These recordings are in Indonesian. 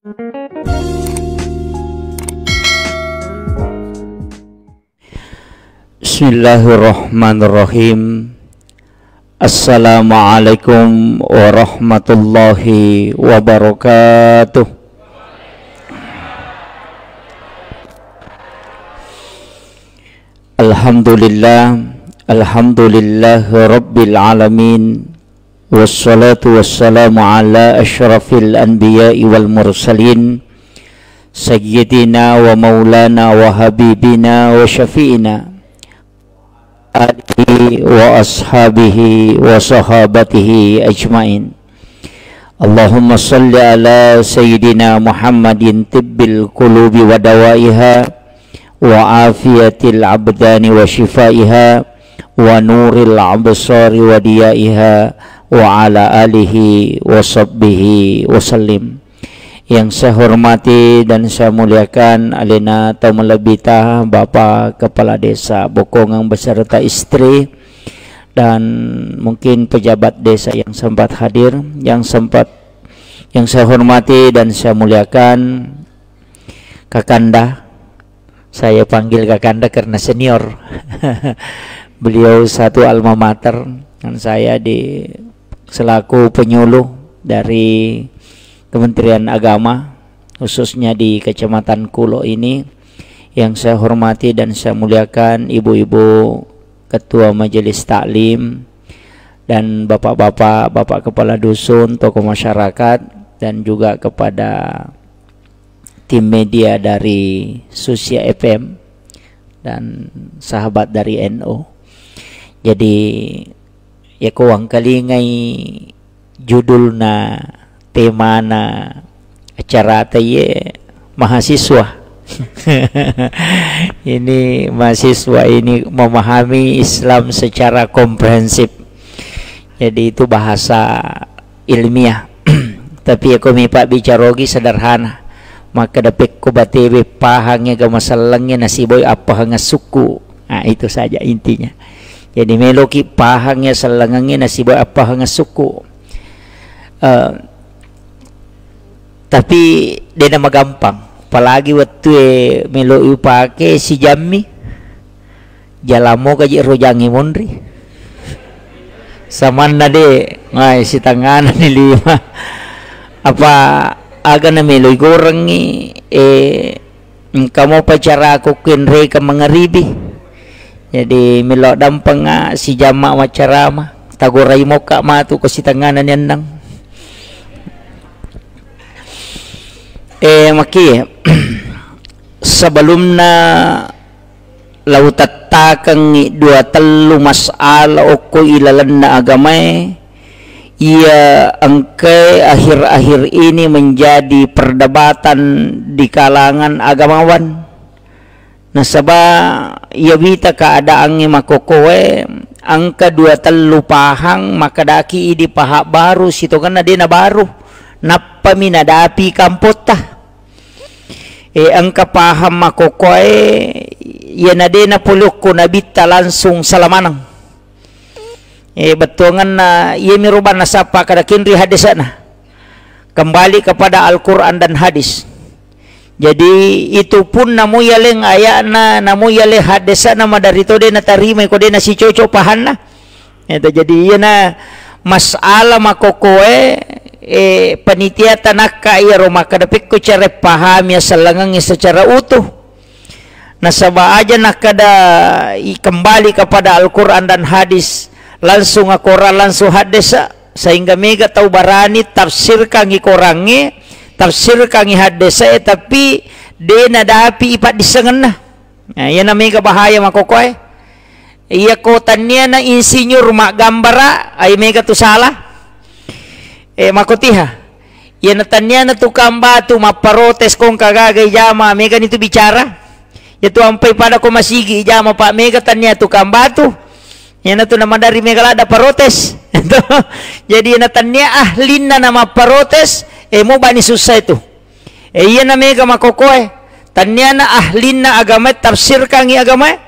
Bismillahirrahmanirrahim. Assalamualaikum warahmatullahi wabarakatuh. Alhamdulillah rabbil alamin. Wassalatu wassalamu ala asyrafil anbiya'i wal mursalin, sayyidina wa maulana wa habibina wa syafi'ina alihi wa ashabihi wa sahabatihi ajmain. Allahumma salli ala sayyidina Muhammadin tibbil qulubi wa dawaiha wa afiyatil abdani wa shifaiha wa nuril absari wa diyaiha wa ala alihi wa sahbihi wa sallim. Yang saya hormati dan saya muliakan Alina Taumalabita, Bapak Kepala Desa Bokongang beserta istri, dan mungkin pejabat desa yang sempat hadir, yang saya hormati dan saya muliakan Kakanda. Saya panggil Kakanda karena senior. Beliau satu alma mater dan saya selaku penyuluh dari Kementerian Agama, khususnya di Kecamatan Kulo ini. Yang saya hormati dan saya muliakan ibu-ibu ketua majelis taklim dan bapak-bapak, bapak kepala dusun, tokoh masyarakat, dan juga kepada tim media dari Susia FM dan sahabat dari NO. Jadi ya kuang kalingai judulna temana acara taye mahasiswa. Ini mahasiswa ini memahami Islam secara komprehensif. Jadi itu bahasa ilmiah. Tapi aku mipak bicarogi sederhana. Maka dapat ko batewe pahangnya ga masalangnya nasiboy apa hanga suku. Nah, itu saja intinya. Jadi meloki pahangnya salangangnya nasiboy apa hanga suku. Tapi dia nama gampang. Apalagi waktu melo pake si Jammi jalamo kaji rojangi mondri samanna de ngai si tangan ni lima apa aga na melo gorangi kamu pacara aku kenre ka mangaribi. Jadi melo dampang si jama wacarama tagoray mo ka matu ko si tanganan yan nang maki sebelum na lautattakang dua telu mas'ala oko ilalan na agamay, ia angke akhir-akhir ini menjadi perdebatan di kalangan agamawan. Nasaba ia bita keadaannya makokowe angka dua telu pahang makadaki di pahak baru situ kan ada na baru napa minadapi kampota. Angka paham makokoy yan na din na pulok ko nabita langsung salamanang. Betungan na iya miruban na sapa kada kinri hadis na kembali kepada Al-Quran dan hadis. Jadi itu pun namu yaleng ayat na namu yale hadis na madarito din na tarima ko din na si coco pahan na. Itu jadi iya na masalah makokoy panitia tanaka iya roma kadapik ko cara pahami salangangnya secara utuh. Nasaba aja nakada kembali kepada Al-Quran dan hadis langsung Al-Quran langsung hadis sehingga mega tahu barani tafsir kangi korangi tafsir kangi hadis tapi dia nadapi ipat disengenah. Nah iya na mega bahaya makokoy. Iya kotannya na insinyur mak gambara ay mega tu salah. Makotiha ya natanya na tukang batu maparotes kong kagagay jama mega nito bicara ya tu ampai pada ko masigi jama pak mega tanya tukang batu ya na tu naman dari mega lada parotes. Jadi natanya ahlin na nama parotes mo bani susah itu iya na mega makokoy tanya na ahlin na agama tafsir kangi agama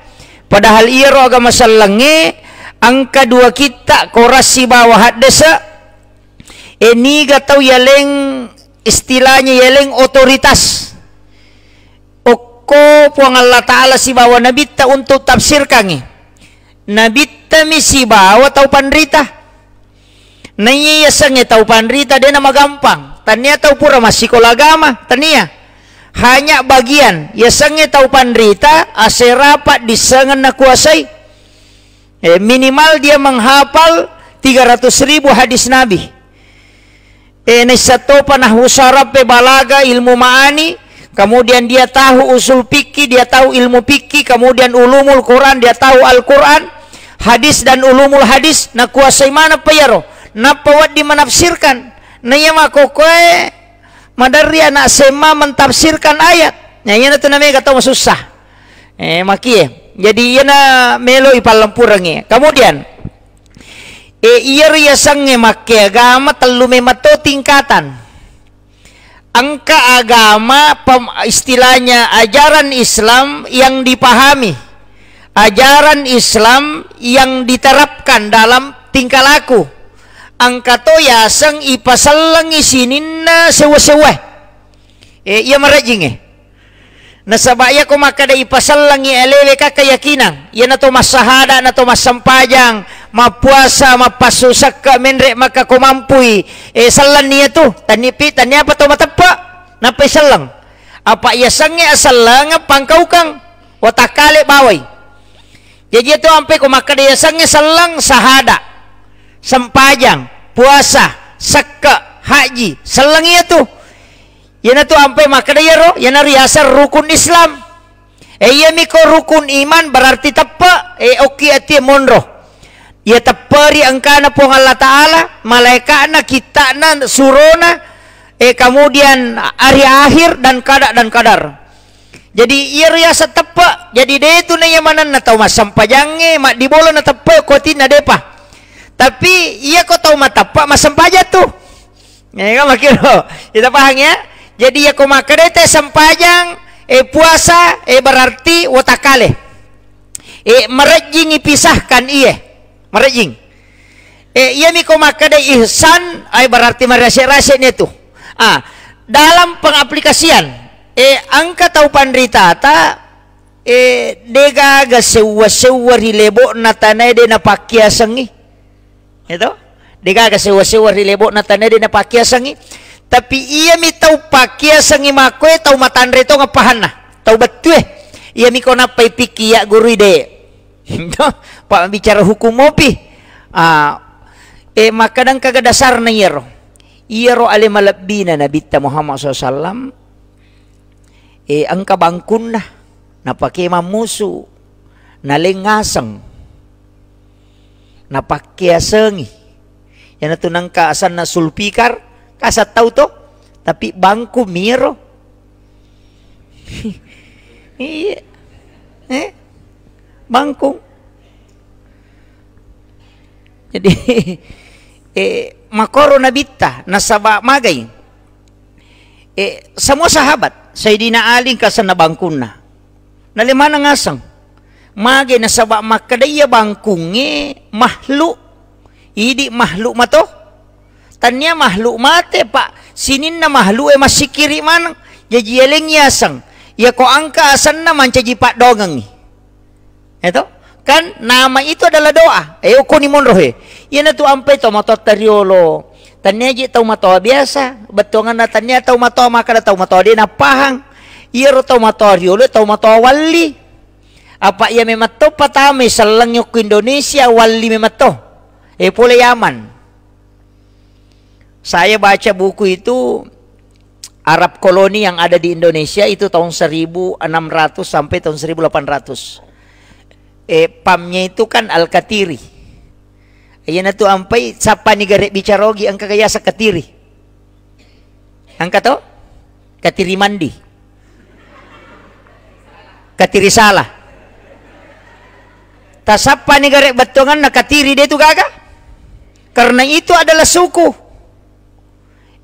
padahal iya ro agama salange angka dua kita korasi bawah hadesa eni gatau yaleng istilahnya yeleng otoritas oko puang Allah Ta'ala si bawa Nabi ta untuk tafsirkan Nabi ta misi bawa tau pandrita nanya yasangnya tau pandrita dia nama gampang tania tau pura masih kolagama tania hanya bagian yasangnya tau pandrita aserapat disangan na kuasai minimal dia menghafal 300.000 hadis Nabi satu panah usarab balaga ilmu ma'ani, kemudian dia tahu usul fikih, dia tahu ilmu fikih, kemudian ulumul Quran, dia tahu Al-Quran, hadis dan ulumul hadis, na kuasai mana payaro, na pawat di menafsirkan, na yama kokoe madari anak sema mentafsirkan ayat, na yana tu namanya kata susah, makie, jadi yana melo ipalampurangnya, kemudian iya riasangnya make agama telu memato tingkatan angka agama istilahnya ajaran Islam yang dipahami ajaran Islam yang diterapkan dalam tingkah laku angka to yasang ipasalang isininna sewa-sewa iya marajing nasabaya ko makada ipasalang ielewe ka keyakinan iya na to masahada na to masampajang mapuasa mapasusak ka menrek maka kumampui salan niya to tanipi tanya apa to matapa napay salang apa iya sange asalang pangkau kang watakale baway jadi itu ampe kumakada iya sange salang sahada sampajang puasa sakka haji salang iya to yana to ampe makada iya ro yana riasa rukun Islam iya miko rukun iman berarti tapa oki ati monro ya tepari angkana pong Allah Ta'ala malaikatna kitana surona kemudian hari akhir dan kadar jadi ia riasa tepa jadi dia itu na yamanan na tau masampajange mak di bola na tepa koti na depa tapi ia kau tau matapa masampaja tuh ya kan makiro kita paham ya jadi ya kau makarete sampajang puasa berarti watakale merejing ipisahkan iya marajing iya miko makada ihsan ay berarti marasya-rasya itu dalam pengaplikasian angka tau pandrita ta dega ga sewa-sewa rilebo na tanay de na pakyasangi itu dega ga sewa-sewa rilebo na tanay de na pakyasangi tapi iya mi tau pakyasangi makwe tau matandre to ngapahan na tau betue iya miko na pay pikiya guru de Pak bicara hukum mopi makadang kagadasar na iyaro ali malabina Nabi Muhammad SAW ang kabangkun na napakimamuso nalingasang napakyasangi yan na tunang kaasan na sulpikar kasat tau to tapi bangku miro bangkong jadi makoro nabita nasaba magay semua sahabat Sayyidina Ali kasan na bangkun na nalimana ngasang magay nasaba makadaya bangkunge mahlu idi mahlu mato tanya mahlu mate pak sinin na mahlu masikiri manang jadi yeleng yasang ya ko angka asan na mancaji pak dongang itu kan nama itu adalah doa uko ni monrohe yan na to ampay to mato tariolo tanya ji tau mato biasa betongan na tanya tau mato maka tau mato di napahang iro tau mato riolo tau mato wali apa ya memato patame salang yok Indonesia wali memato pula Yaman saya baca buku itu Arab koloni yang ada di Indonesia itu tahun 1600 sampai tahun 1800 pamnya itu kan Al-Katiri ayan na to ampay sapa ni gare bicarogi ang kagaya sa Katiri ang kato Katiri mandi Katiri salah ta sapa ni gare batongan na Katiri dia tu gaga karena itu adalah suku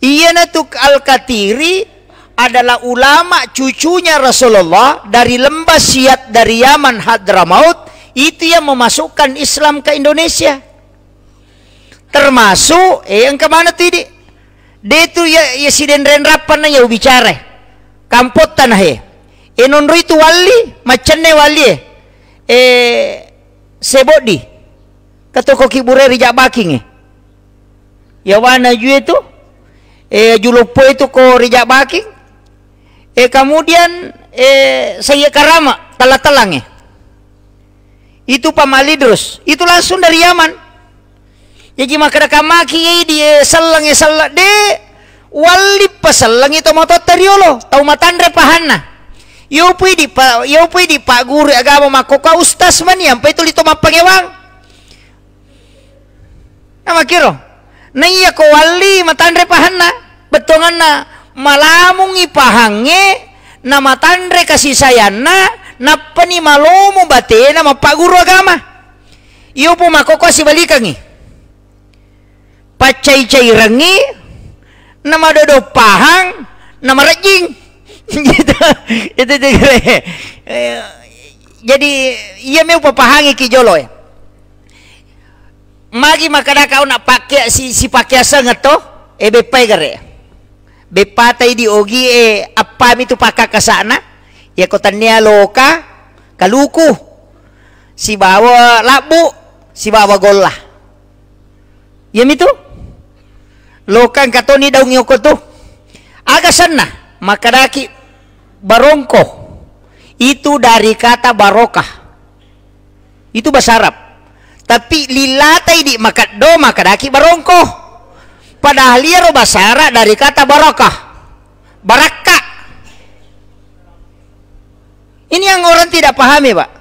iya na to Al-Katiri adalah ulama cucunya Rasulullah dari lembah Siat dari Yaman Hadramaut itu yang memasukkan Islam ke Indonesia termasuk yang kemana tadi De tu ya si dendren rapan na ya bicara. Kampot tanah he. Enon itu wali macam ne wali. Sebodi. Katoko kibure rijak baking. Ya wana ju itu. Julupo itu ko rijak baking. Kemudian saya karama talang itu pamalidrus. Itu langsung dari Yaman. Jadi makada kamaki di selang de wali paselang itu moto teriolo tau matandre pahana. Yo pui di pak guru agama makoka ustaz man sampai itu lito mapangewang. Nama kiro. Na iya ko wali matandre pahana betonganna malamungi pahange na matandre kasih sayana na pani malomo batena ma pak guru agama. Yo pu makoko si balikangi. Pacai-cai rengi nama dodo pahang nama rejing gitu. Itu jadi iya meu papahangi ki jolo ya magi makada kau nak pakai si pakai sangat to bepai gare bepatai di ogi apa itu pakak ke sana ya kotanya loka kaluku si bawa labu si bawa golah ya itu lokang katoni daung yoko tu agak sana makadaki barongko itu dari kata barokah itu bahasa Arab tapi lilatai di makado makadaki barongko padahal liaro bahasa Arab dari kata barokah baraka ini yang orang tidak pahami pak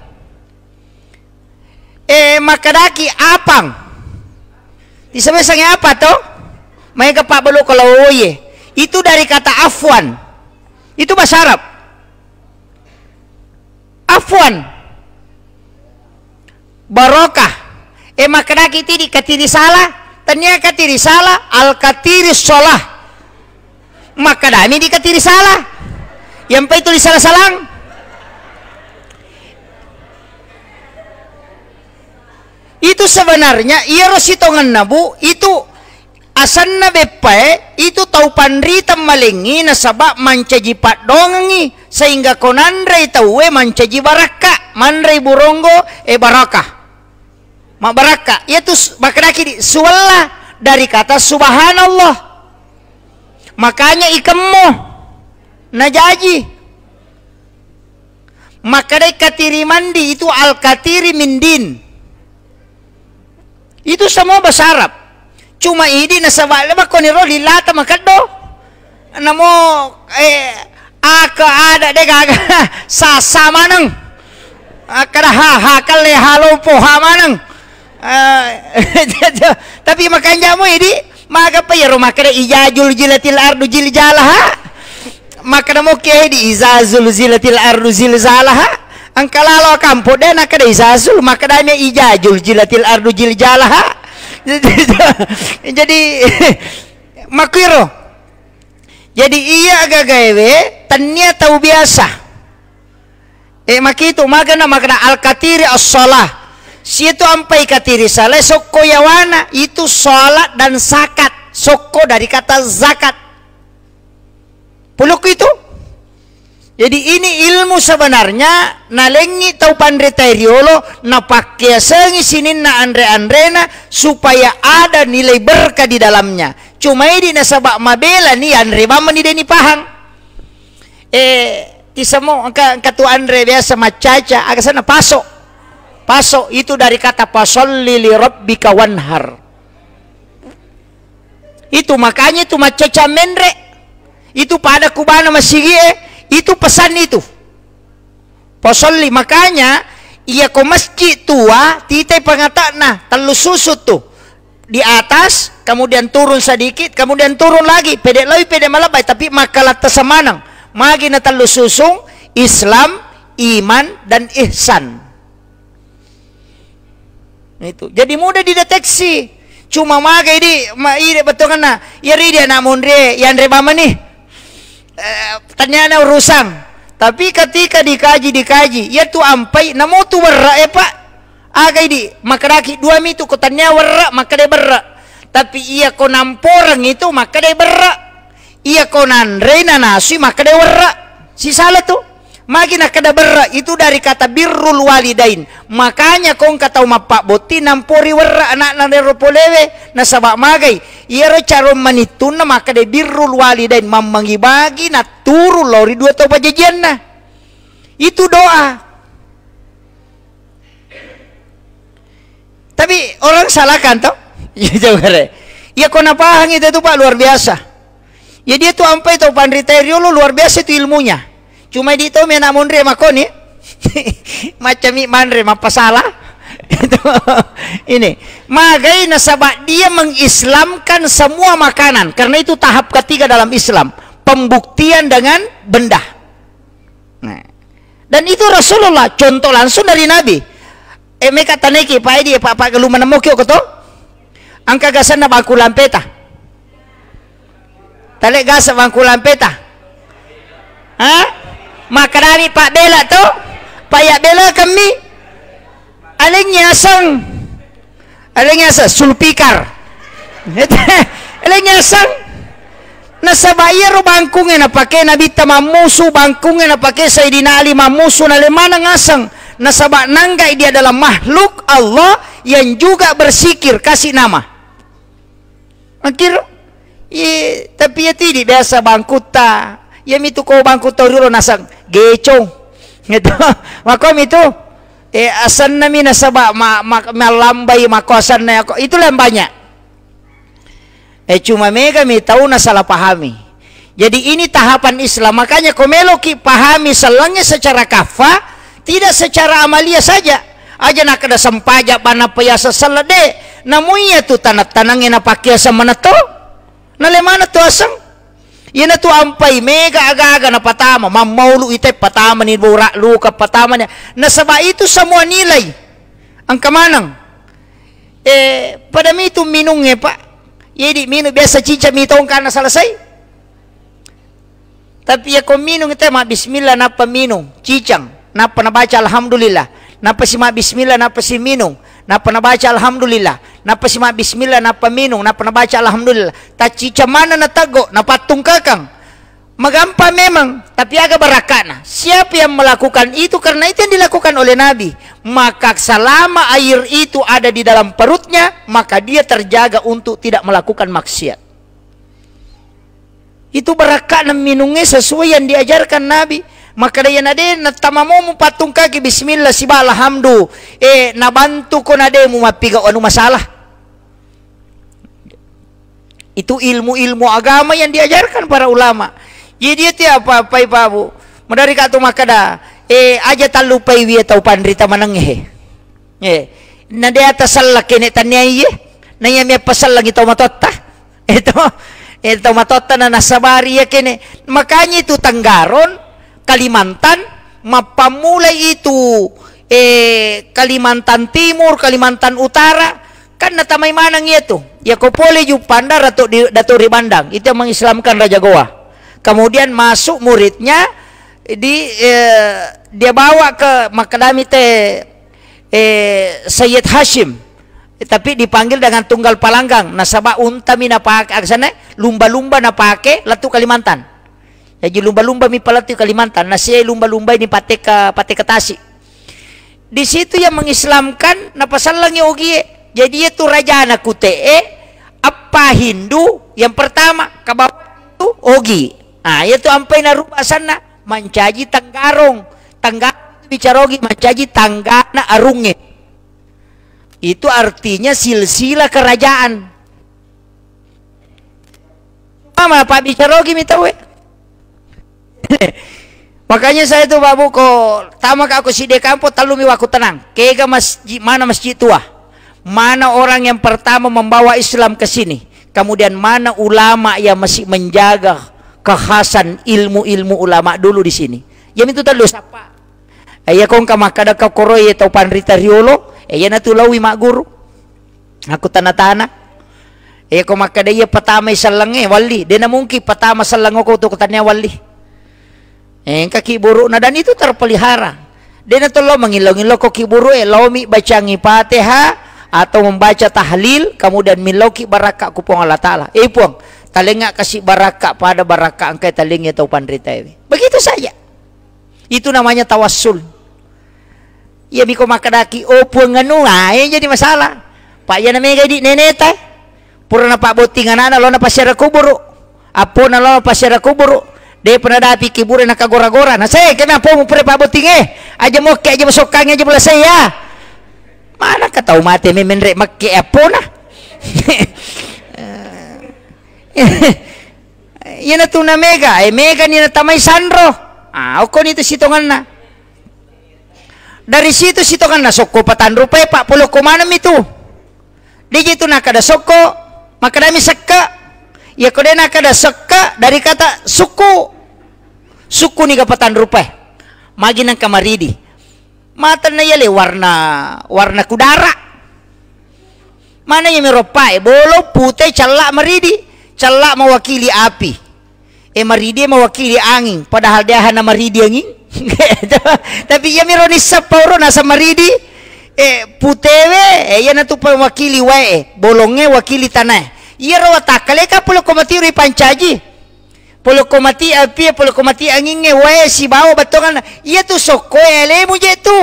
makadaki apang disebutnya apa toh mereka pak belu kalau oye itu dari kata afwan itu bahasa Arab afwan barokah makadaki tidi katiri salah ternyata katiri salah al katiri sholah makadami di katiri salah yang itu di salah salang itu sebenarnya iya rositongan nabu itu asanna bepae itu tau pandrita malingi nasabak mancaji pak dongi sehingga konandre tauwe mancaji baraka mandre burongo barakah mak baraka itu makadaki di suwalla dari kata subhanallah makanya ikemmo najaji makadai katiri mandi itu al katiri mindin itu semua bahasa Arab cuma ini nasabak lama koniro lilata makado namo aka ada dega sasa manang akara hakal le halo poha manang tapi makanya mo ini maka pa yaro makada ijajul jilatil ardu jiljalaha makada mo ke di izazul zilatil ardu zilzalaha angkalalo kampo dan nakada izazul makada me ijajul jilatil ardu jiljalaha jadi makiro jadi iya agak gawe tanya tahu biasa makitu magana makna al katiri as-shalah situ ampai katiri salah soko yawana itu salat dan zakat soko dari kata zakat puluk itu jadi ini ilmu sebenarnya nalengi tau pandrita riolo na pakai sengi sinin na andre-andrena supaya ada nilai berkah di dalamnya. Cuma ini nasabak mabela ni andre bama ni deni pahang. Tisamo angka tu andre biasa macaca agak sana paso. Paso itu dari kata pasolli li rabbika wanhar. Itu makanya itu macaca mendre. Itu pada kubana masigie. Itu pesan itu posolli makanya iya ko masjid tua titai pengata nah telus susut tuh di atas kemudian turun sedikit kemudian turun lagi pede loi pede malabai tapi makalat tesemanang magi na telus susung Islam iman dan ihsan itu jadi mudah dideteksi cuma maga ini betul kan ya dia namun dia yang rebama nih ternyata urusan tapi ketika dikaji ya tu ampai namo tu berra pak agai di makaraki dua mitu kotanya warra makade berra Tapi ia ko namporang itu maka dia berak. Ia ko nanre na nasi maka dia berak. Si salah tuh. Magi nak kada berak itu dari kata birrul walidain. Makanya kong kata mapak boti nampori berak anak nandero polewe na sabak magai. Ia carom manitun na maka dia birrul walidain mamangi bagi na turu lori dua tau pajajian na. Itu doa. Tapi orang salahkan tau. Ya kau napahang itu Pak luar biasa. Ya dia tuh ampai tau pandriterio lo luar biasa itu ilmunya. Cuma di tau mena mondre makoni. Macam mandre apa salah. Ini magai nasabak dia mengislamkan semua makanan karena itu tahap ketiga dalam Islam, pembuktian dengan benda. Nah, dan itu Rasulullah contoh langsung dari Nabi. Mereka taneki pak dia pak kalau menemukan kau tahu angka gasan na bangku lampeta talek gas bangku lampeta maka dari Pak Bela tu Pak Bela kami alingnya sang sulpikar alingnya sang nasabaya ro bangkungnya na pakai Nabi tamamusu bangkungnya na pakai Sayyidina Ali mamusu na lemana ngasang nasabak nanggai dia adalah makhluk Allah yang juga bersikir kasih nama. Akhir, tapi ya tidak biasa bangkuta. Ya itu kau bangkuta dulu nasang gecong, gitu. Makom itu, asan nami nasabak malambai makosan na ako. Itulah yang banyak. Cuma mega mi tahu na salah pahami. Jadi ini tahapan Islam. Makanya komeloki pahami selangnya secara kafa, tidak secara amalia saja. Aja nak ada sempajak bana payasa salade. Namunya tu tanat-tanangnya na pakiasa mana to? Nale mana tu asang? Ina tu ampai mega aga-aga na patama. Mamaulu ite patama ni bura luka patama niya. Nasaba itu semua nilai. Ang kamanang. Pada mi itu minungnya pak. Jadi minum biasa cica mitong kana selesai. Tapi ya kau minum itu mah bismillah napa minum cicang. Napa na baca alhamdulillah. Napa si ma bismillah napa si minum. Napa na baca alhamdulillah. Napa si ma bismillah napa minum. Napa na baca alhamdulillah. Tacica mana na tago. Napatung kakang. Magampa memang. Tapi agak berakana. Siapa yang melakukan itu karena itu yang dilakukan oleh Nabi. Maka selama air itu ada di dalam perutnya. Maka dia terjaga untuk tidak melakukan maksiat. Itu berakana minumnya sesuai yang diajarkan Nabi. Maka dia nade natamamu patung kaki bismillah siba alhamdu nabantu ko nade mu mapiga anu masalah. Itu ilmu-ilmu agama yang diajarkan para ulama. Jadi dia apa ibu madari ka tu makada aja talupai wi tau pandrita manenghe. Nade atas salak kene tanyai nanya me pasal lagi tau matotta. Itu matotta na nasabari ya kene. Makanya itu Tanggaron Kalimantan mapamulai itu Kalimantan Timur, Kalimantan Utara kan natamay manang itu. Ya ko pole ju pandar Dato' Ribandang itu yang mengislamkan Raja Goa. Kemudian masuk muridnya dia bawa ke Makadami Sayyid Hashim. Tapi dipanggil dengan tunggal palanggang. Nasaba unta mina pakai aksana lumba-lumba na pakai latu Kalimantan. Jadi lumba-lumba mi palatu Kalimantan, nasi lumba-lumba ini pate ke Tasik. Di situ yang mengislamkan napasal lang yung ugie. Jadi itu raja anak kute apa Hindu yang pertama kabab itu ogi. Ah itu ampai na rupa sana mancaji Tanggarong. Tanggarong bicarogi mancaji tanggana arunge. Itu artinya silsilah kerajaan. Mama Pak bicarogi mitawe. Makanya saya tuh babu ko tama ka ako si de kampo talumi waku tenang. Kega mana masjid tua? Mana orang yang pertama membawa Islam ke sini? Kemudian mana ulama yang masih menjaga kekhasan ilmu-ilmu ulama dulu di sini? Yang itu tadi siapa? Ayah kong kamakada ka koroy atau panrita riolo, ayah natulawi mak guru. Aku tanah-tanah. Ayah kong makada iya patama isalange wali. Dia na mungkin patama salang ko to katanya wali. Kaki buruk na dan itu terpelihara. Dia na tolo mangilo-ngilo ko kiburu lomi bacangi Fatihah atau membaca tahlil kemudian miloki barakah kupong Allah Ta'ala. Puang, talengak kasih barakah pada barakah angkai talengnya tau pandrita ini. Begitu saja. Itu namanya tawassul. Ya miko makadaki puang anu yang jadi masalah. Pak ya namanya di neneta. Pura na pak botingan ana lo na pasyara kuburu. Apo na lo pasyara kuburu. Dia pernah dapi kibure na kagora-gora. Nah saya kenapa mau pura pak botinge? Aja mau ke aja masukangnya aja bola saya. Mana ka tahu mati memenrek make apo na. Yan na to na mega. Mega ni na tamay sandro. Ako nito sitongan na. Dari situ sitongan na soko patan rupiah pak puluh kumanam itu. Di situ na kada soko makadami sakka. Ya kode na kada sakka dari kata suku. Suku ni kapatan rupiah. Magi nang kamaridi. Mata na yale warna kudara. Mana yang meropai bolo putih celak maridi. Celak mewakili api. Maridi mewakili angin. Padahal dia hana maridi angin. Tapi ya mironi saporo nasa maridi. Putewe ya natu mewakili wae. Bolongnya wakili tanah. Iya rawa takale ka puluh komati ri pancaji. Puluh komati api, puluh komati angin wae si bawa batongan. Iya tu soko ele mu je tu.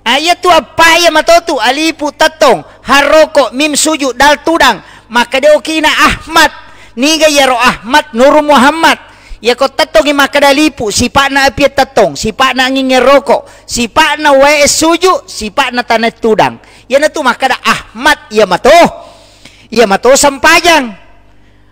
Iya tu apa ya matotu alipu tatong haroko mim suju dal tudang. Maka dia okina Ahmad. Niga ya ro Ahmad Nur Muhammad. Ya ko tatong maka dalipu sipak na api tatong, sipak na angin rokok, sipak na wae suju, sipak na tanah tudang. Ya na tu maka da Ahmad ya mato. Ya mato sampajang.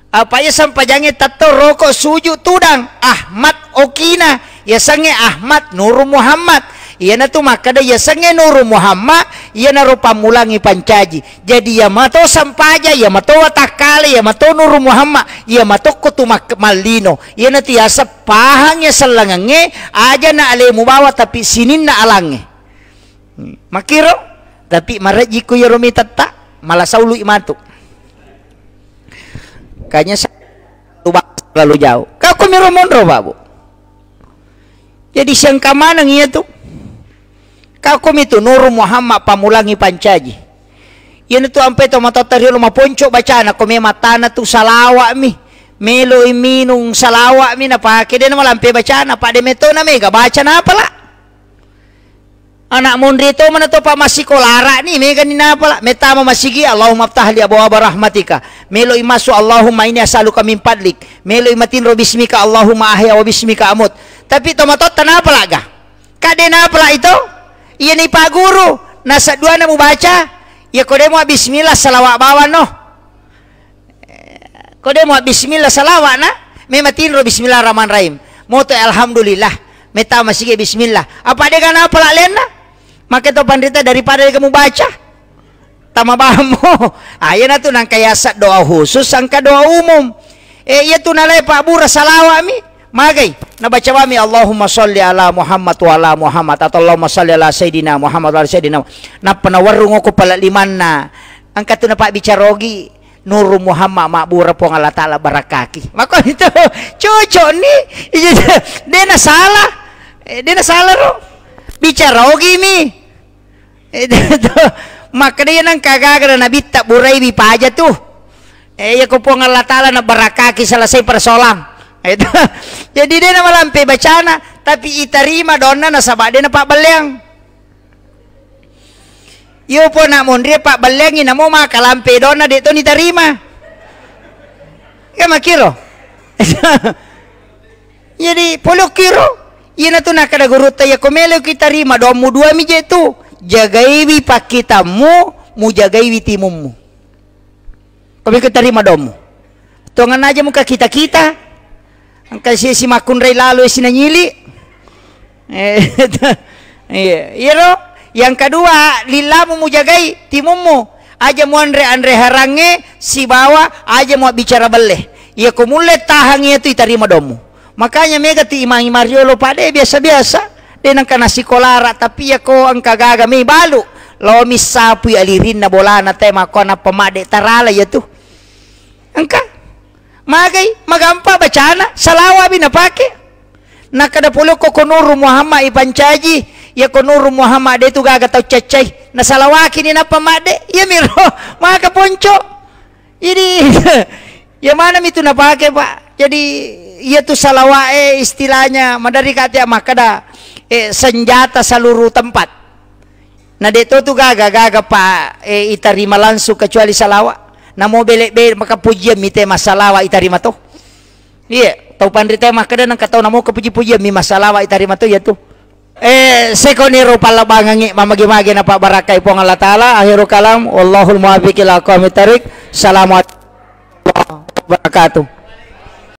Apa ya sampajangnya tato rokok suju tudang Ahmad okina ya sange Ahmad Nur Muhammad ya na tu makada ya sange Nur Muhammad ya na rupa mulangi pancaji jadi ya mato sampaja ya mato watakale ya mato Nur Muhammad ya mato kutumak malino ya na tiasa pahang ya selangange aja na alemu bawa tapi sinin na alange makiro tapi marajiku ya romi tata malah saulu imatuk. Kayaknya terlalu jauh. Kau kumiro mondro babu. Jadi siang kamanang iya tuh. Kau kum itu Nur Muhammad pamulangi pancaji. Yan itu ampe to matotari lo maponco bacana kome matana tu salawa mi. Melo iminung salawa mi na pake den malampe bacana pak de meto na mega baca na pala. Anak mundri itu mana to pak masih kolara nih mega ni na pala. Metama masigi Allahumma aftah li abwaaba rahmatika. Melo imasu Allahumma ini asaluka min fadlik. Melo imatin ro bismika Allahumma ahya wa bismika amut. Tapi tomatot tanapa laga. Kade na pala itu? Iya ni pak guru. Nasa dua na mu baca. Ya kode mu bismillah salawat bawa no. Kode mu bismillah salawat na. Mematin ro bismillahirrahmanirrahim. Moto alhamdulillah. Meta masih bismillah. Apa dia kana pala lena? Maka itu pandita daripada kamu baca. Tama bahamu. Ayan na tu nang kayasa doa khusus angka doa umum. Iya tu nalay pak bura salawa mi. Magay nabaca kami Allahumma sholli ala Muhammad wa ala Muhammad atau Allahumma sholli ala Sayyidina Muhammad wa ala Sayyidina. Na panawarung ako pala liman na. Angka tu na pak bicarogi Nur Muhammad makbura pong Allah Ta'ala barakaki. Maka itu cocok nih. Dia na salah. Dia na salah ro. Bicarogi mi. Maka dia nang kagagara na bitta buray bi paja tuh. Ya ko pong Allah Ta'ala na barakaki selesai persoalan. Jadi dia na malampe bacana tapi itarima donna na sabak dia na pak baliang. Yo po na mondri pak baliangin na mo makalampe donna dito ni tarima. Ya makiro. Jadi polo kiro. Yan na to nakadaguruta ya kumelo kita rima do mu dua mi jetu jagaiwi pakitamu mu jagaiwi timummu. Kami kita rima domu. Tongan aja muka kita. Angka si makun ray lalo sinanyili. Iya. Yang kedua lillamu mu jagai timummu. Aja mu andre harange si bawa aja mu bicara beleh. Ya kumule tahangnya itu itarima domu. Makanya mega ti imang Mariolo pade biasa-biasa denang kana sikolara tapi ya ko ang kagaga may balu lo misapu alirin na bola na tema ko na pamade tarala ya tu angka magay magampa bacana salawa binapake nakada pulo ko Nur Muhammad ipancaji ya ko Nur Muhammad itu gaga tau cacay nasalawaki ni na pamade ya miro mga kaponcho. Jadi ya mana itu napake Pak. Jadi iya tuh salawae istilahnya madari kati makada senjata seluruh tempat. Nah dito tuh gaga Pak itarima langsung kecuali salawa. Namo bele-bele maka pujian mite masalawa itarima tuh. Iya, tau pandrita makada nang katau namo kepuji-pujian mi masalawa itarima tuh ya tuh. Sekoniro palabangangi mamagi-magi na Pak Barakay po ng Allah Ta'ala. Akhiru kalam, wallahul muwafiq ila aqwamit thariq. Salamat wabarakatuh.